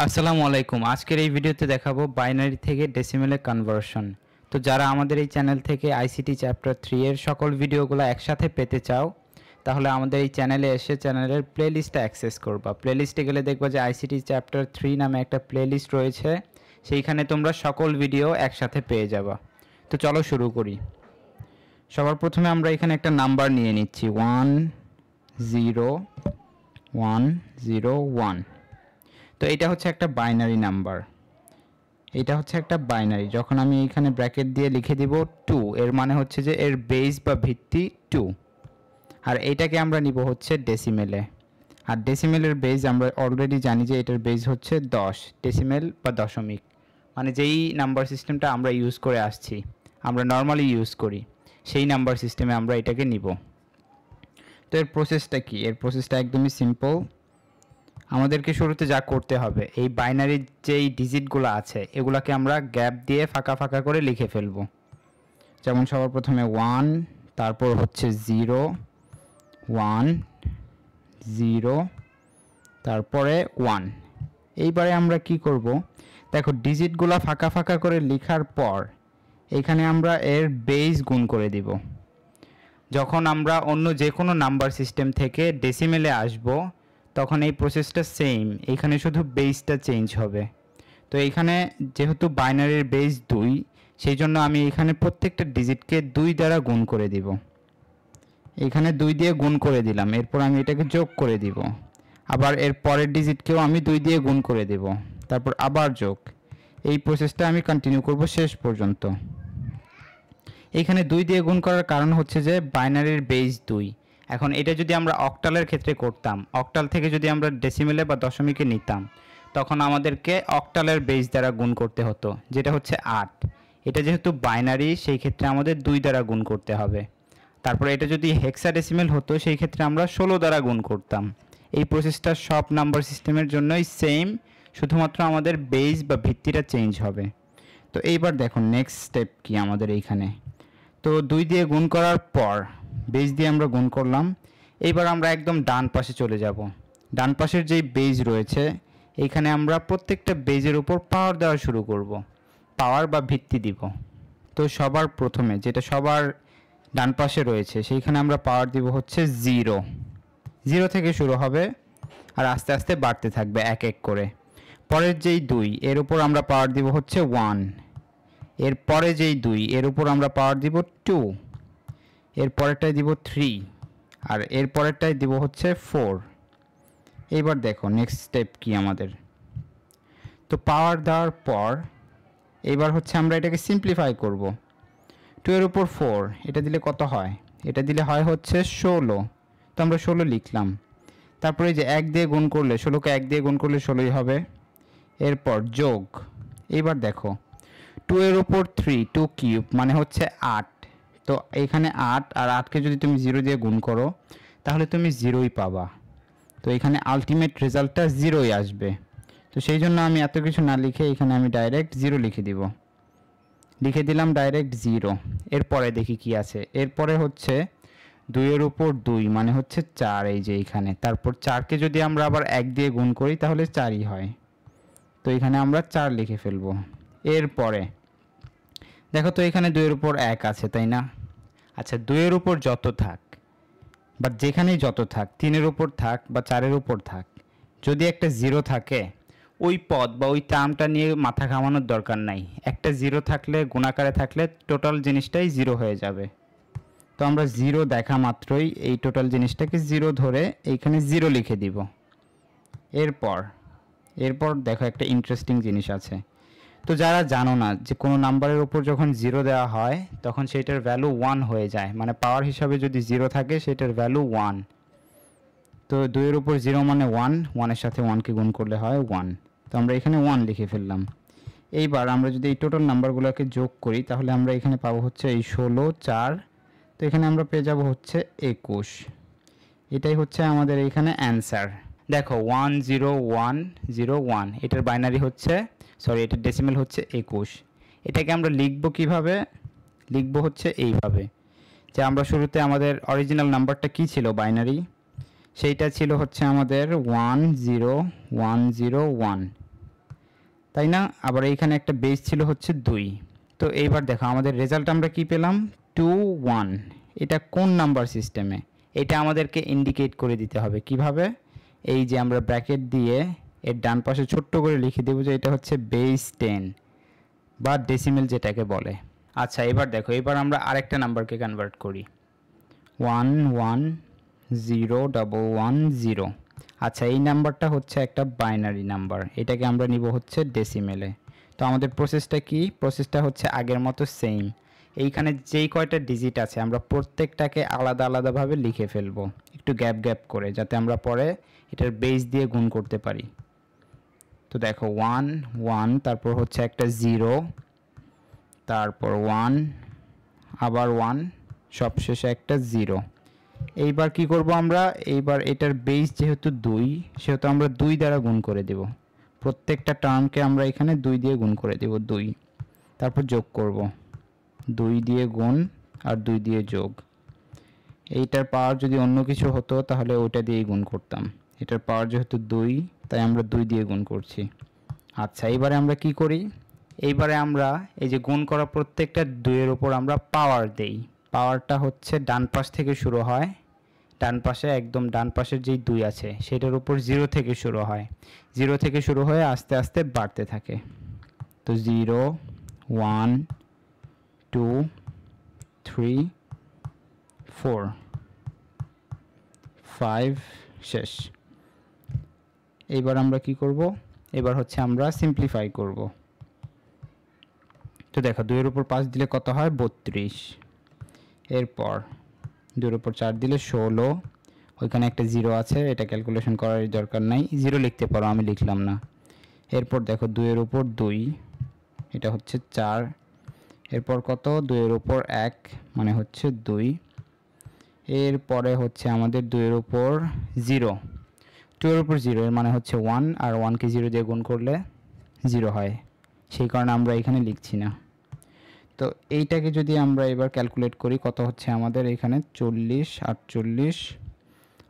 আসসালামু আলাইকুম। আজকের এই ভিডিওতে দেখাবো বাইনারি থেকে ডেসিমেলে কনভার্সন। তো যারা আমাদের এই চ্যানেল থেকে আইসিটি চ্যাপ্টার 3 এর সকল ভিডিওগুলো একসাথে পেতে চাও, তাহলে আমাদের এই চ্যানেলে এসে চ্যানেলের প্লেলিস্টটা অ্যাক্সেস করবা। প্লেলিস্টে গেলে দেখবা যে আইসিটি চ্যাপ্টার 3 নামে একটা প্লেলিস্ট রয়েছে, সেইখানে তোমরা সকল ভিডিও একসাথে পেয়ে যাবা। তো চলো শুরু করি। সবার প্রথমে আমরা এখানে একটা নাম্বার নিয়ে নিচ্ছি 10101। তো এটা হচ্ছে একটা বাইনারি নাম্বার, এটা হচ্ছে একটা বাইনারি। যখন আমি এখানে ব্র্যাকেট দিয়ে লিখে দিব 2, এর মানে হচ্ছে যে এর বেস বা ভিত্তি 2। আর এইটাকে আমরা নিব হচ্ছে ডেসিমেলে। আর ডেসিমেলের বেস আমরা অলরেডি জানি যে এটার বেস হচ্ছে 10, ডেসিমেল বা দশমিক, মানে যেই নাম্বার সিস্টেমটা আমরা ইউজ করে আসছি, আমরা নর্মালি ইউজ করি, সেই নাম্বার সিস্টেমে আমরা এটাকে নিব। তো এর প্রসেসটা কি? এর প্রসেসটা একদমই সিম্পল। আমাদেরকে শুরুতে যা করতে হবে, এই বাইনারির যেই ডিজিটগুলো আছে এগুলাকে আমরা গ্যাপ দিয়ে ফাঁকা ফাঁকা করে লিখে ফেলবো। যেমন সবার প্রথমে 1, তারপর হচ্ছে 0 1 0, তারপরে 1। এইবারে আমরা কি করব, দেখো ডিজিটগুলো ফাঁকা ফাঁকা করে লেখার পর এখানে আমরা এর বেস গুণ করে দিব। যখন আমরা অন্য যে কোনো নাম্বার সিস্টেম থেকে ডেসিমেলে আসব, তখন এই প্রসেসটা সেম, এখানে শুধু বেসটা চেঞ্জ হবে। তো এখানে যেহেতু বাইনারির বেস 2, সেই জন্য আমি এখানে প্রত্যেকটা ডিজিটকে 2 দ্বারা গুণ করে দিব। এখানে 2 দিয়ে গুণ করে দিলাম, এরপর আমি এটাকে যোগ করে দিব। আবার এর পরের ডিজিটকেও আমি 2 দিয়ে গুণ করে দেব, তারপর আবার যোগ। এই প্রসেসটা আমি কন্টিনিউ করব শেষ পর্যন্ত। এখানে 2 দিয়ে গুণ করার কারণ হচ্ছে যে বাইনারির বেস 2। এখন এটা যদি আমরা অক্টালের ক্ষেত্রে করতাম, অক্টাল থেকে যদি আমরা ডেসিমেলে বা দশমিকে নিতাম, তখন আমাদেরকে অক্টালের বেস দ্বারা গুণ করতে হতো, যেটা হচ্ছে 8। এটা যেহেতু বাইনারি, সেই ক্ষেত্রে আমাদের 2 দ্বারা গুণ করতে হবে। তারপরে এটা যদি হেক্সাডেসিমেল হতো, সেই ক্ষেত্রে আমরা 16 দ্বারা গুণ করতাম। এই প্রসেসটা সব নাম্বার সিস্টেমের জন্যই সেম, শুধুমাত্র আমাদের বেস বা ভিত্তিটা চেঞ্জ হবে। তো এইবার দেখুন নেক্সট স্টেপ কি আমাদের এইখানে। তো 2 দিয়ে গুণ করার পর বেস দিয়ে আমরা গুণ করলাম। এইবার আমরা একদম ডান পাশে চলে যাব। ডান পাশের যেই বেস রয়েছে, এইখানে আমরা প্রত্যেকটা বেজের উপর পাওয়ার দেওয়া শুরু করব, পাওয়ার বা ভিত্তি দিব। তো সবার প্রথমে যেটা সবার ডান পাশে রয়েছে, সেইখানে আমরা পাওয়ার দিব হচ্ছে 0। 0 থেকে শুরু হবে আর আস্তে আস্তে বাড়তে থাকবে এক এক করে। পরের যেই 2, এর উপর আমরা পাওয়ার দিব হচ্ছে 1। এর পরে যেই 2, এর উপর আমরা পাওয়ার দিব 2। এর পরেরটাই দিব 3, আর এর পরেরটাই দিব হচ্ছে 4। এইবার দেখো নেক্সট স্টেপ কি আমাদের। তো পাওয়ার দেওয়ার পর এইবার হচ্ছে আমরা এটাকে সিম্পলিফাই করব। 2 এর উপর 4, এটা দিলে কত হয়? এটা দিলে হয় হচ্ছে 16। তো আমরা 16 লিখলাম। তারপরে যে 1 দিয়ে গুণ করলে, 16কে 1 দিয়ে গুণ করলে 16ই হবে। এরপর যোগ। এইবার দেখো 2 এর উপর 3, 2 কিউব মানে হচ্ছে 8। তো এখানে 8 আর 8কে যদি তুমি 0 দিয়ে গুণ করো, তাহলে তুমি 0ই পাবা। তো এখানে আলটিমেট রেজাল্টটা 0ই আসবে। তো সেই জন্য আমি এত কিছু না লিখে এখানে আমি ডাইরেক্ট 0 লিখে দিব। লিখে দিলাম ডাইরেক্ট 0। এরপরে দেখি কি আছে। এরপরে হচ্ছে 2 এর উপর 2 মানে হচ্ছে 4, এই যে এইখানে। তারপর 4কে যদি আমরা আবার 1 দিয়ে গুণ করি, তাহলে 4ই হয়। তো এখানে আমরা 4 লিখে ফেলবো। এরপরে দেখো তো এখানে 2 এর উপর 1 আছে, তাই না? আচ্ছা, 2 এর উপর যত থাক বা যেখানেই যত থাক, 3 এর উপর থাক বা 4 এর উপর থাক, যদি একটা 0 থাকে, ওই পদ বা ওই টার্মটা নিয়ে মাথা ঘামানোর দরকার নাই। একটা 0 থাকলে, গুণাকারে থাকলে টোটাল জিনিসটাই 0 হয়ে যাবে। তো আমরা 0 দেখা মাত্রই এই টোটাল জিনিসটাকে 0 ধরে এইখানে 0 লিখে দিব। এরপর দেখো একটা ইন্টারেস্টিং জিনিস আছে। তো যারা জানো না যে কোনো নাম্বারের উপর যখন 0 দেওয়া হয়, তখন সেটার ভ্যালু 1 হয়ে যায়, মানে পাওয়ার হিসাবে যদি 0 থাকে সেটার ভ্যালু 1। তো 2 এর উপর 0 মানে 1, 1 এর সাথে 1কে গুণ করলে হয় 1। তো আমরা এখানে 1 লিখে ফেললাম। এইবার আমরা যদি এই টোটাল নাম্বারগুলোকে যোগ করি, তাহলে আমরা এখানে পাবো হচ্ছে এই 16, 4। তো এখানে আমরা পেয়ে যাব হচ্ছে 21। এটাই হচ্ছে আমাদের এখানে অ্যান্সার। দেখো 10101, এটার বাইনারি হচ্ছে, সরি, এটার ডেসিমেল হচ্ছে 21। এটাকে আমরা লিখব কিভাবে? লিখব হচ্ছে এইভাবে, যে আমরা শুরুতে আমাদের অরিজিনাল নাম্বারটা কি ছিল বাইনারি, সেইটা ছিল হচ্ছে আমাদের 10101। তাই না? আবার এইখানে একটা বেস ছিল হচ্ছে 2। তো এইবার দেখো আমাদের রেজাল্ট আমরা কি পেলাম 2 1। এটা কোন নাম্বার সিস্টেমে? এটা আমাদেরকে ইন্ডিকেট করে দিতে হবে কিভাবে? এই যে আমরা ব্র্যাকেট দিয়ে এর ডান পাশে ছোট্ট করে লিখে দেব যে এটা হচ্ছে বেস 10 বা ডেসিমেল যেটাকে বলে। আচ্ছা এবার দেখো, এবার আমরা আরেকটা নাম্বারকে কনভার্ট করি 1 1 0 1 1 0। আচ্ছা এই নাম্বারটা হচ্ছে একটা বাইনারি নাম্বার, এটাকে আমরা নিব হচ্ছে ডেসিমেলে। তো আমাদের প্রসেসটা কি? প্রসেসটা হচ্ছে আগের মতো সেম। এইখানে যেই কয়টা ডিজিট আছে আমরা প্রত্যেকটাকে আলাদা আলাদাভাবে লিখে ফেলবো একটু গ্যাপ গ্যাপ করে, যাতে আমরা পরে এটার বেস দিয়ে গুণ করতে পারি। তো দেখো 1 1, তারপর হচ্ছে একটা 0, তারপর 1, আবার 1, সবশেষে একটা 0। এইবার কি করব আমরা? এইবার এটার বেস যেহেতু 2, সেহেতু আমরা 2 দ্বারা গুণ করে দেব। প্রত্যেকটা টার্মকে আমরা এখানে 2 দিয়ে গুণ করে দেব 2। তারপর যোগ করব 2 দিয়ে গুণ আর 2 দিয়ে যোগ। এইটার পাওয়ার যদি অন্য কিছু হতো তাহলে ওটা দিয়েই গুণ করতাম। এটার পাওয়ার যেহেতু 2 তাই আমরা 2 দিয়ে গুণ করছি। আচ্ছা এবারে আমরা কি করি? এইবারে আমরা এই যে গুণ করা প্রত্যেকটা 2 এর উপর আমরা পাওয়ার দেই। পাওয়ারটা হচ্ছে ডান পাশ থেকে শুরু হয়, ডান পাশে একদম ডান পাশের যেই 2 আছে সেটার উপর 0 থেকে শুরু হয়, 0 থেকে শুরু হয়ে আস্তে আস্তে বাড়তে থাকে। তো 0 1 2 3 4 5 শেষ। এইবার আমরা কি করব? এবার হচ্ছে আমরা সিম্পলিফাই করব। তো দেখো 2 এর উপর 5 দিলে কত হয়? 32। এরপর 2 এর উপর 4 দিলে 16। ওইখানে একটা 0 আছে, এটা ক্যালকুলেশন করার দরকার নাই, 0 লিখতে পারো, আমি লিখলাম না। এরপর দেখো 2 এর উপর 2, এটা হচ্ছে 4। এরপর কত? 2 এর উপর 1 মানে হচ্ছে 2। এরপরে হচ্ছে আমাদের 2 এর উপর 0, 2 এর উপর 0 এর মানে হচ্ছে 1, আর 1 কে 0 দিয়ে গুণ করলে 0 হয়, সেই কারণে আমরা এখানে লিখছি না। তো এইটাকে যদি আমরা এবার ক্যালকুলেট করি কত হচ্ছে আমাদের এখানে 40 48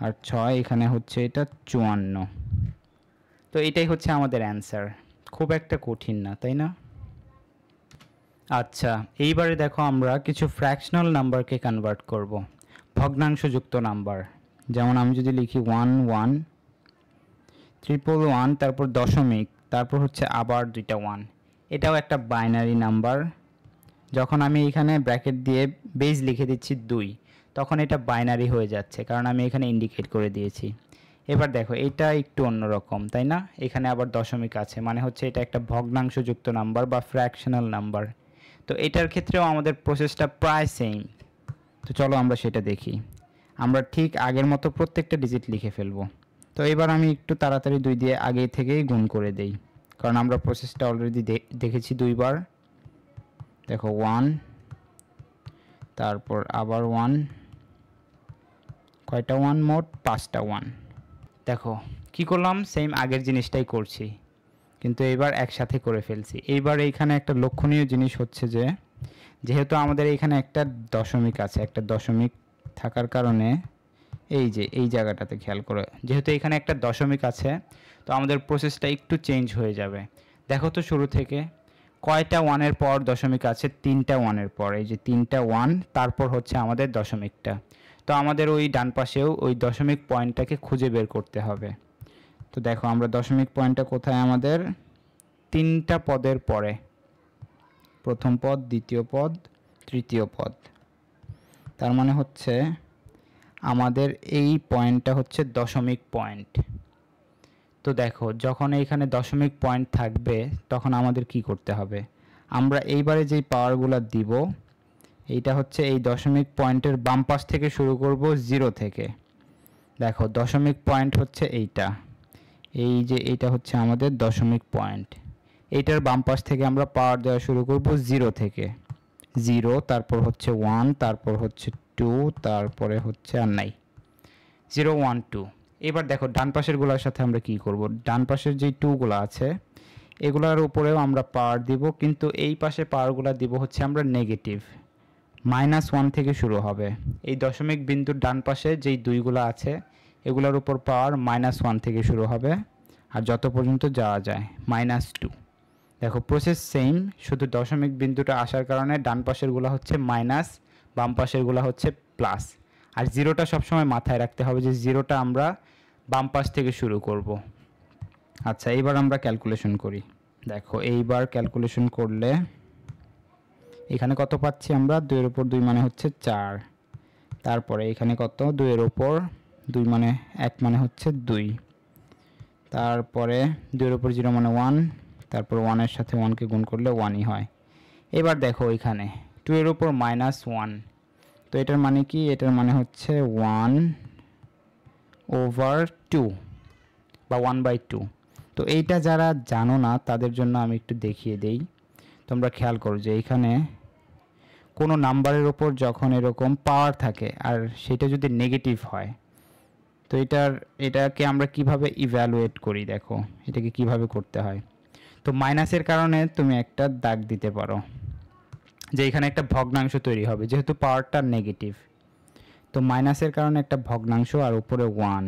আর 6, এখানে হচ্ছে এটা 54। তো এটাই হচ্ছে আমাদের অ্যান্সার। খুব একটা কঠিন না, তাই না? আচ্ছা এইবারে দেখো আমরা কিছু ফ্র্যাকশনাল নাম্বারকে কনভার্ট করব, ভগ্নাংশযুক্ত নাম্বার। যেমন আমি যদি লিখি 1 1 1 তারপর দশমিক, তারপর হচ্ছে আবার 2টা 1, এটাও একটা বাইনারি নাম্বার। যখন আমি এখানে ব্র্যাকেট দিয়ে বেস লিখে দিচ্ছি 2, তখন এটা বাইনারি হয়ে যাচ্ছে, কারণ আমি এখানে ইন্ডিকেট করে দিয়েছি। এবার দেখো এটা একটু অন্যরকম, তাই না? এখানে আবার দশমিক আছে, মানে হচ্ছে এটা একটা ভগ্নাংশযুক্ত নাম্বার বা ফ্র্যাকশনাল নাম্বার। তো এটার ক্ষেত্রেও আমাদের প্রসেসটা প্রায় সেম। তো চলো আমরা সেটা দেখি। আমরা ঠিক আগের মতো প্রত্যেকটা ডিজিট লিখে ফেলবো। তো এবার আমি একটু তাড়াতাড়ি 2 দিয়ে আগে থেকেই গুণ করে দেই, কারণ আমরা প্রসেসটা অলরেডি দেখেছি 2 বার। দেখো 1, তারপর আবার 1, কয়টা 1 মোট? 5টা 1। দেখো কি করলাম? সেম আগের জিনিসটাই করছি, কিন্তু এবার একসাথে করে ফেলছি। এইবার এইখানে একটা লক্ষণীয় জিনিস হচ্ছে যে যেহেতু আমাদের এইখানে একটা দশমিক আছে, একটা দশমিক থাকার কারণে এই যে এই জায়গাটাতে খেয়াল করো, যেহেতু এখানে একটা দশমিক আছে তো আমাদের প্রসেসটা একটু চেঞ্জ হয়ে যাবে। দেখো তো শুরু থেকে কয়টা 1-এর পর দশমিক আছে? 3টা 1-এর পর, এই যে 3টা 1, তারপর হচ্ছে আমাদের দশমিকটা। তো আমাদের ওই ডান পাশেও ওই দশমিক পয়েন্টটাকে খুঁজে বের করতে হবে। তো দেখো আমরা দশমিক পয়েন্টটা কোথায়? আমাদের 3টা পদের পরে, প্রথম পদ, দ্বিতীয় পদ, তৃতীয় পদ। তার মানে হচ্ছে আমাদের এই পয়েন্টটা হচ্ছে দশমিক পয়েন্ট। তো দেখো যখন এইখানে দশমিক পয়েন্ট থাকবে তখন আমাদের কি করতে হবে? আমরা এইবারে যেই পাওয়ারগুলো দিব এইটা হচ্ছে এই দশমিক পয়েন্টের বাম পাশ থেকে শুরু করব 0 থেকে। দেখো দশমিক পয়েন্ট হচ্ছে এইটা, এই যে এইটা হচ্ছে আমাদের দশমিক পয়েন্ট। এইটার বাম পাশ থেকে আমরা পাওয়ার দেওয়া শুরু করব 0 থেকে। 0, তারপর হচ্ছে 1, তারপর হচ্ছে 2, তারপরে হচ্ছে আর নাই 0 1 2। এবার দেখো ডান পাশের গুলোর সাথে আমরা কি করব? ডান পাশের যেই 2 গুলো আছে এগুলোর উপরেও আমরা পাওয়ার দিব, কিন্তু এই পাশে পাওয়ারগুলো দিব হচ্ছে আমরা নেগেটিভ, -1 থেকে শুরু হবে। এই দশমিক বিন্দুর ডান পাশে যেই 2 গুলো আছে এগুলোর উপর পাওয়ার -1 থেকে শুরু হবে আর যত পর্যন্ত যাওয়া যায় -2। দেখো প্রসেস সেম, শুধু দশমিক বিন্দুটা আসার কারণে ডান পাশেরগুলো হচ্ছে মাইনাস, বাম পাশেরগুলো হচ্ছে প্লাস। আর জিরোটা সবসময় মাথায় রাখতে হবে যে জিরোটা আমরা বাম পাশ থেকে শুরু করব। আচ্ছা, এইবার আমরা ক্যালকুলেশন করি। দেখো এইবার ক্যালকুলেশন করলে এখানে কত পাচ্ছি আমরা, 2 এর উপর 2 মানে হচ্ছে 4। তারপরে এখানে কত, 2 এর উপর 2 মানে 1 মানে হচ্ছে 2। তারপরে 2 এর উপর 0 মানে 1, তারপর 1 এর সাথে 1 কে গুণ করলে 1ই হয়। এবার দেখো এখানে 2 এর উপর -1, তো এটার মানে কি, এটার মানে হচ্ছে 1/2 বা 1/2। তো এইটা যারা জানো না তাদের জন্য আমি একটু দেখিয়ে দেই। তোমরা খেয়াল করো যে এখানে কোনো নাম্বারের ওপর যখন এরকম পাওয়ার থাকে আর সেটা যদি নেগেটিভ হয়, তো এটাকে আমরা কিভাবে ইভ্যালুয়েট করি, দেখো এটাকে কিভাবে করতে হয়। তো মাইনাসের কারণে তুমি একটা দাগ দিতে পারো যে এখানে একটা ভগ্নাংশ তৈরি হবে, যেহেতু পাওয়ারটা নেগেটিভ। তো মাইনাসের কারণে একটা ভগ্নাংশ আর উপরে 1,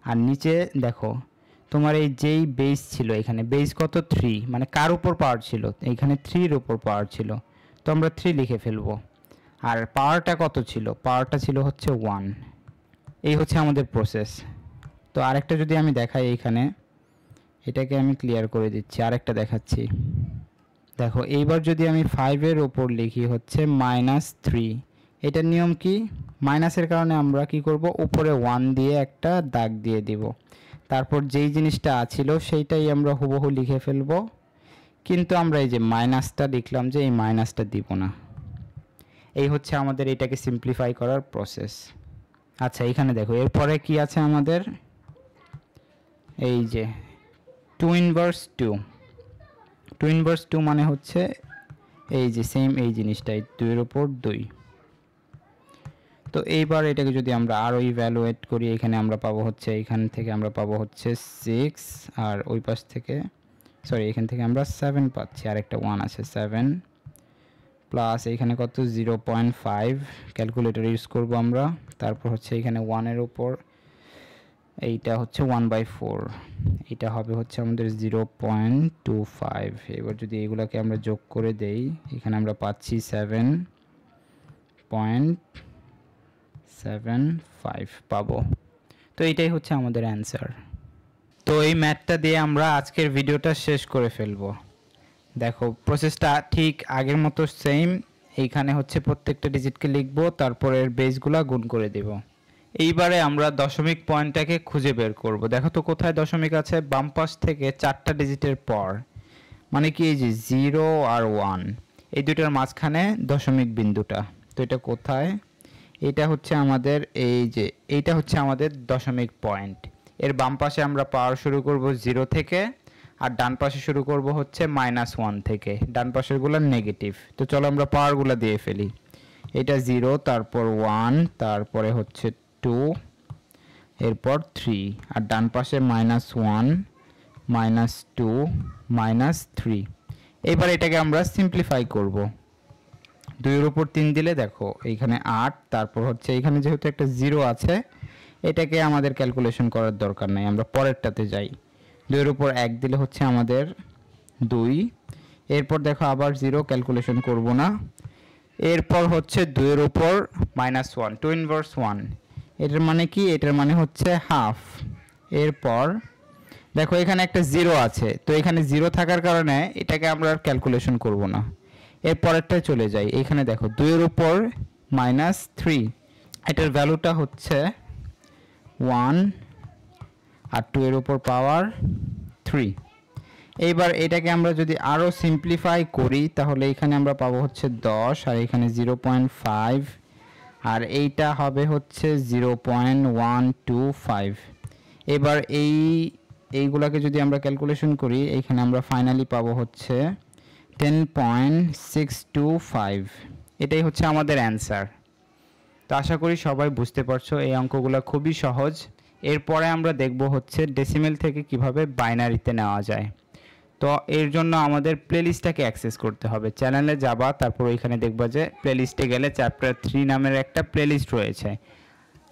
আর নিচে দেখো তোমার এই যেই বেস ছিল, এখানে বেস কত 3, মানে কার উপর পাওয়ার ছিল, এইখানে 3 এর উপর পাওয়ার ছিল, তো আমরা 3 লিখে ফেলবো। আর পাওয়ারটা কত ছিল, পাওয়ারটা ছিল হচ্ছে 1। এই হচ্ছে আমাদের প্রসেস। তো আরেকটা যদি আমি দেখাই, এইখানে এটাকে আমি ক্লিয়ার করে দিচ্ছি, আরেকটা দেখাচ্ছি। দেখো এইবার যদি আমি 5 এর উপর লিখি হচ্ছে -3, এটার নিয়ম কি, মাইনাসের কারণে আমরা কি করব, উপরে 1 দিয়ে একটা দাগ দিয়ে দিব, তারপর যেই জিনিসটা ছিল সেইটাই আমরা হুবহু লিখে ফেলব, কিন্তু আমরা এই যে মাইনাসটা লিখলাম যে এই মাইনাসটা দিব না। এই হচ্ছে আমাদের এটাকে সিম্পলিফাই করার প্রসেস। আচ্ছা এখানে দেখো এরপরে কি আছে আমাদের, এই যে 2 ইনভার্স 2। 2 ইনভার্স 2 মানে হচ্ছে এই যে সেম এই জিনিসটাই, 2 এর উপর 2। তো এইবার এটাকে যদি আমরা আরও ইভ্যালুয়েট করি, এখানে আমরা পাবো হচ্ছে, এইখান থেকে আমরা পাবো হচ্ছে 6, আর ওই পাশ থেকে সরি এখান থেকে আমরা 7 পাচ্ছি, আর একটা 1 আছে 7, প্লাস এইখানে কত 0.5, ক্যালকুলেটর ইউজ করব আমরা। তারপর হচ্ছে এখানে 1 এর উপর এইটা হচ্ছে 1/4, এটা হবে হচ্ছে আমাদের 0.25। এবার যদি এগুলাকে আমরা যোগ করে দেই, এখানে আমরা পাচ্ছি 7.75 পাবো। তো এইটাই হচ্ছে আমাদের অ্যান্সার। তো এই ম্যাথটা দিয়ে আমরা আজকের ভিডিওটা শেষ করে ফেলবো। দেখো প্রসেসটা ঠিক আগের মতো সেম, এইখানে হচ্ছে প্রত্যেকটা ডিজিটকে লিখবো, তারপর এর বেসগুলা গুণ করে দেব। এইবারে আমরা দশমিক পয়েন্টটাকে খুঁজে বের করব। দেখো তো কোথায় দশমিক আছে, বাম পাশ থেকে 4টা ডিজিটের পর, মানে কি এই যে 0 আর 1, এই দুইটার মাঝখানে দশমিক বিন্দুটা। তো এটা কোথায়, এটা হচ্ছে আমাদের এই যে এইটা হচ্ছে আমাদের দশমিক পয়েন্ট। এর বাম পাশে আমরা পাওয়ার শুরু করব 0 থেকে, আর ডান পাশে শুরু করব হচ্ছে -1 থেকে, ডান পাশেরগুলো নেগেটিভ। তো চলো আমরা পাওয়ারগুলো দিয়ে ফেলি। এটা 0, তারপর 1, তারপরে হচ্ছে 2, এরপর 3, আর ডান পাশে -1, -2, -3। এবার এটাকে আমরা সিম্পলিফাই করব। 2 এর উপর 3 দিলে দেখো এইখানে 8, তারপর হচ্ছে এইখানে যেহেতু একটা 0 আছে, এটাকে আমাদের ক্যালকুলেশন করার দরকার নাই, আমরা পরেরটাতে যাই। 2 এর উপর 1 দিলে হচ্ছে আমাদের 2, এরপর দেখো আবার 0, ক্যালকুলেশন করব না। এরপর হচ্ছে 2 এর উপর -1, 2 ইনভার্স 1, এটার মানে কি, এটার মানে হচ্ছে হাফ। এরপর দেখো এখানে একটা 0 আছে, তো এখানে 0 থাকার কারণে এটাকে আমরা আর ক্যালকুলেশন করব না, এর পরেরটায় চলে যাই। এখানে দেখো 2 এর উপর -3, এটার ভ্যালুটা হচ্ছে 1, আর 2 এর উপর পাওয়ার 3। এইবার এটাকে আমরা যদি আরও সিম্পলিফাই করি, তাহলে এখানে আমরা পাবো হচ্ছে 10, আর এখানে 0.5, আর এইটা হবে হচ্ছে 0.125। এবার এইগুলাকে যদি আমরা ক্যালকুলেশন করি, এইখানে আমরা ফাইনালি পাবো হচ্ছে 10.625। এটাই হচ্ছে আমাদের অ্যান্সার। তো আশা করি সবাই বুঝতে পারছো, এই অঙ্কগুলো খুবই সহজ। এরপরে আমরা দেখব হচ্ছে ডেসিমেল থেকে কিভাবে বাইনারিতে নেওয়া যায়। তো এর জন্য আমাদের প্লেলিস্টটাকে অ্যাক্সেস করতে হবে। চ্যানেলে যাবা, তারপর ওইখানে দেখবা যে প্লেলিস্টে গেলে চ্যাপ্টার 3 নামের একটা প্লেলিস্ট রয়েছে,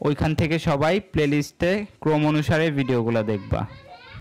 ওইখান থেকে সবাই প্লেলিস্টে ক্রম অনুসারে ভিডিওগুলো দেখবা।